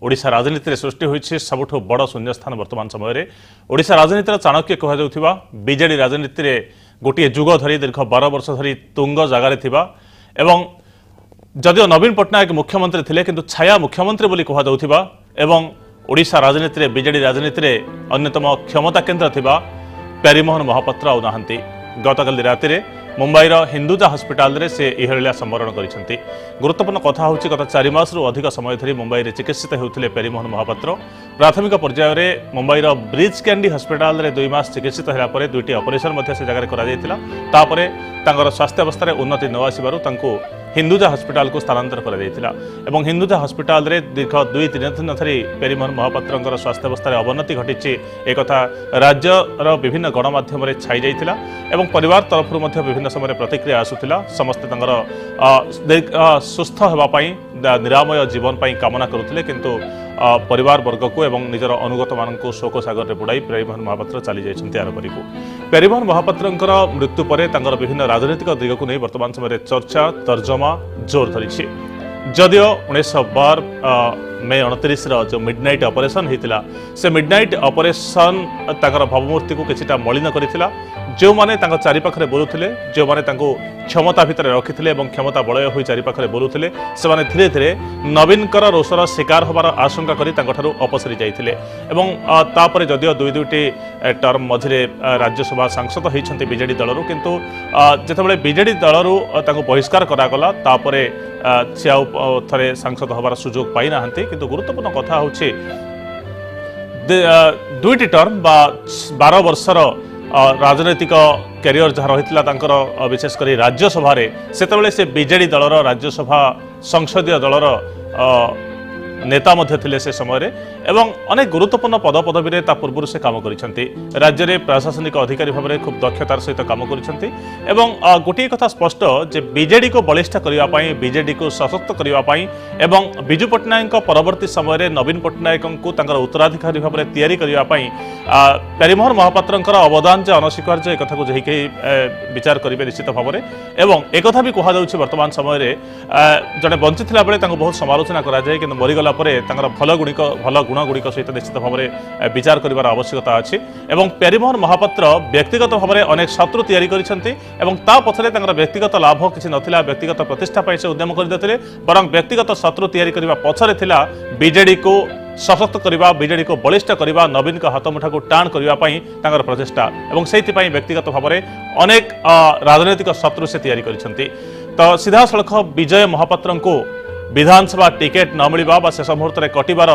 ओडिशा राजनीति सृष्टि होइछि सबुठो बड़ शून्यस्थान वर्तमान समय ओडिशा राजनीतिर चाणक्य कहुवा बीजेडी राजनीति रे गोटे जुग धरी दीर्घ 12 वर्ष धरी तुंग जगार थिबा एवं जदिओ नवीन पट्टनायक मुख्यमंत्री थिले किंतु छाया मुख्यमंत्री बोली कहुवा एवं ओडिशा राजनीति रे बीजेडी राजनीति रे अन्यतम क्षमता केन्द्र थिबा प्यारीमोहन महापात्र आउ नाहंती। गतकाली राति मुंबईर हिंदुजा हस्पिटाल रे से इहलिया संवरण करिसेंती। गुरुत्वपूर्ण कथा होछि गत 4 मास रु अधिक समय धरी मुंबई रे चिकित्सित हेउथिले प्यारीमोहन महापात्र। प्राथमिक पर्याय रे मुंबईर ब्रिज कैंडी हस्पिटाल रे 2 मास चिकित्सित हेला परे दुईटी ऑपरेशन मध्ये से जगह करा जायतिला। तापरे तांगर स्वास्थ्य अवस्था रे उन्नति न आसीबारु तांको हिंदुजा हस्पिटाल को स्थानांतर करा जायतिला एवं हिंदुजा हस्पिटाल रे दीर्घ 2-3 दिन धरी प्यारीमोहन महापात्रंकर स्वास्थ्य अवस्था रे अवनति घटिछि एक कथा राज्यर विभिन्न गणमाध्यम रे छाई जायतिला एवं परिवार तरफ मध्ये विभिन्न समय प्रतिक्रिया आसुथिला। समस्त तांगर सुस्थ हेबा पई निरामय जीवन पई कामना करुथिले किंतु परिवार वर्ग को एवं निजर अनुगत मानक शोक सागर रे बुड़ाई प्यारीमोहन महापात्र चली जाइछन्ती आरपरी को। प्यारीमोहन महापात्रंकर मृत्यु परे तांगर विभिन्न राजनीतिक दिग को नहीं वर्तमान समय चर्चा तर्जमा जोर धरिछि। जदिओ 1912 मे 29 जो मिडनाइट ऑपरेशन होता से मिडनाइट ऑपरेशन तांकर भावमूर्ति को किछिटा मलिन करिथिला। जो माने तांको चारि पाखरे बोलुथिले जो माने तांको क्षमता भितर रखिथिले एवं क्षमता बलय होई चारि पाखरे बोलुथिले से माने धीरे धीरे नवीनकर रोषर शिकार होबार आशंका करी तांको ठारू अपसरी जाइथिले एवं तापरे जदिओ दुईटी टर्म मझिरे राज्यसभा सांसद होइछन्ती बीजेडी दलरू किंतु जेतेबेले बीजेडी दलरू तांको बहिष्कार करागला तापरे से थरे सांसद होबार सुजोग पाई नाहंती। किंतु गुरुत्वपूर्ण कथा होछि दुईटी टर्म बा 12 वर्षर राजनैतिक कैरियर जहाँ रही विशेषकर राज्यसभा से से बीजेडी दलर राज्यसभा संसदीय दलर नेता मध्य थिले से समय एवं अनेक गुरुत्वपूर्ण पदपदवी पूर्व से काम करिसेंती। राज्य में प्रशासनिक अधिकारी भाव में खूब दक्षतार सहित काम करिसेंती एवं गोटे कथा स्पष्ट जे बीजेडी को बलिष्ठ करने बीजेडी को सशक्त करने एवं विजु पट्टनायक परवर्ती समय नवीन पट्टनायक को उत्तराधिकारी भाव में तैयारी करने प्यारीमोहन महापात्रंकर अवदान जे अनस्वीकार्य एक कथा को विचार करेंगे निश्चित भाव में एवं एक भी कहुच्छे वर्तमान समय जड़े बंची बेले बहुत समालोचना कराए कि मरीगला भल गुण गुड़िक सहित निश्चित भाव में विचार कर आवश्यकता अच्छी एवं प्यारीमोहन महापात्र व्यक्तिगत भाव में अनेक शत्रु तैयारी पछरे व्यक्तिगत लाभ किसी नथिला व्यक्तिगत प्रतिष्ठा से उद्यम करते बरं व्यक्तिगत शत्रु तैयारी करने पछरे थिला बीजेडी को सशक्त करने बीजेडी को बलिष्ठ करने नवीन का हाथमुठा को टाण करने प्रचेषा और से व्यक्तिगत भाव में अनेक राजनैतिक शत्रु से तैयारी करछन्ती। तो सीधा सड़क विजय महापात्र को विधानसभा टिकेट न मिलवा शेष मुहूर्त में कटिबार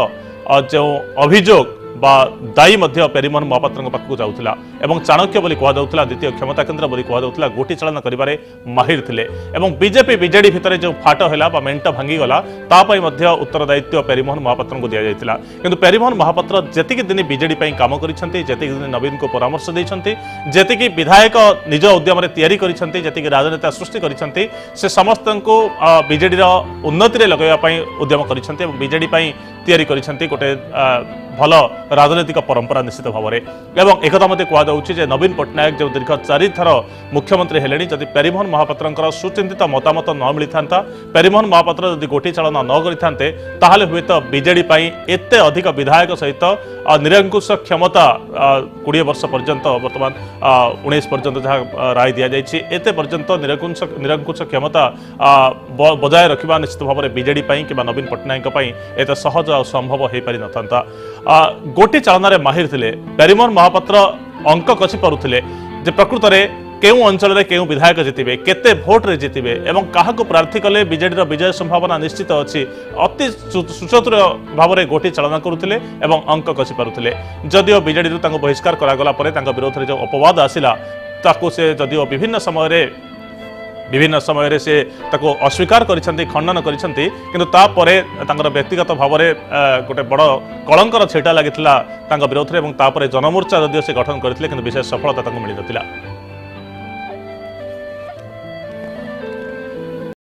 जो अभियोग बा दायी प्यारीमोहन महापात्र पाखक जाऊला एवं चाणक्य बोली कहुला द्वितीय क्षमता केन्द्र बोली कहुला गोटी चालन करिबारे माहिर थिले एवं बीजेपी बीजेडी भितर जो फाट है मेंट भांगीगला तापाई उत्तरदायित्व प्यारीमोहन महापात्र को दि जाता किंतु प्यारीमोहन महापात्र जेतिकी दिन बीजेडी काम करिसेंती जेतिकी दिन नवीन को परामर्श देइछन्ती जेतिकी विधायक निज उद्यम तैयारी करिसेंती जेतिकी राजनेता सृष्टि करिसेंती से समस्त को बीजेडी उन्नति रे लगाइबा उद्यम करिसेंती एवं बीजेडी तैयारी करिसेंती गोटे भल राजनैतिक परंपरा निश्चित भाव में एवं एक कहुच्छे नवीन पट्टनायक जो दीर्घ 4 थर मुख्यमंत्री हेले जदि प्यारीमोहन महापात्र सुचिंतित मतामत न मिलता प्यारीमोहन महापात्र जदि गोटी चालन न करते ताहले हुए तो बीजेडी एत अधिक विधायक सहित निरंकुश क्षमता 20 वर्ष पर्यंत वर्तमान 19 पर्यंत जहाँ राय दि जाइए एत पर्यंत निरंकुश क्षमता बजाय रखा निश्चित भाव में बीजेडी कि नवीन पट्टनायक एत सहज और संभव हो पारि न गोटी चालन माहिर थिले प्यारीमोहन महापात्र अंक कषि पारुथिले जे प्रकृत में केउ अंचल रे केउ विधायक जितिबे केते भोट रे जितिबे एवं काहाको प्रार्थी कले बीजेडी विजय संभावना निश्चित अच्छी अति सुचतुर भाव में गोटी चालन करुथिले एवं अंक कषि पारुथिले। जदिओ बीजेडी बहिष्कार करागला परे तांको विरोध रे जो अपवाद आसिला ताको से जदिओ विभिन्न समय से ताको अस्वीकार करिसेंती खंडन करिसेंती किंतु तापरे तांकर व्यक्तिगत भाव में गोटे बड़ कलंकर छेटा लगी विरोध में जनमोर्चा जदिओ से गठन करथिले किंतु विशेष सफलता ताको मिली नथिला।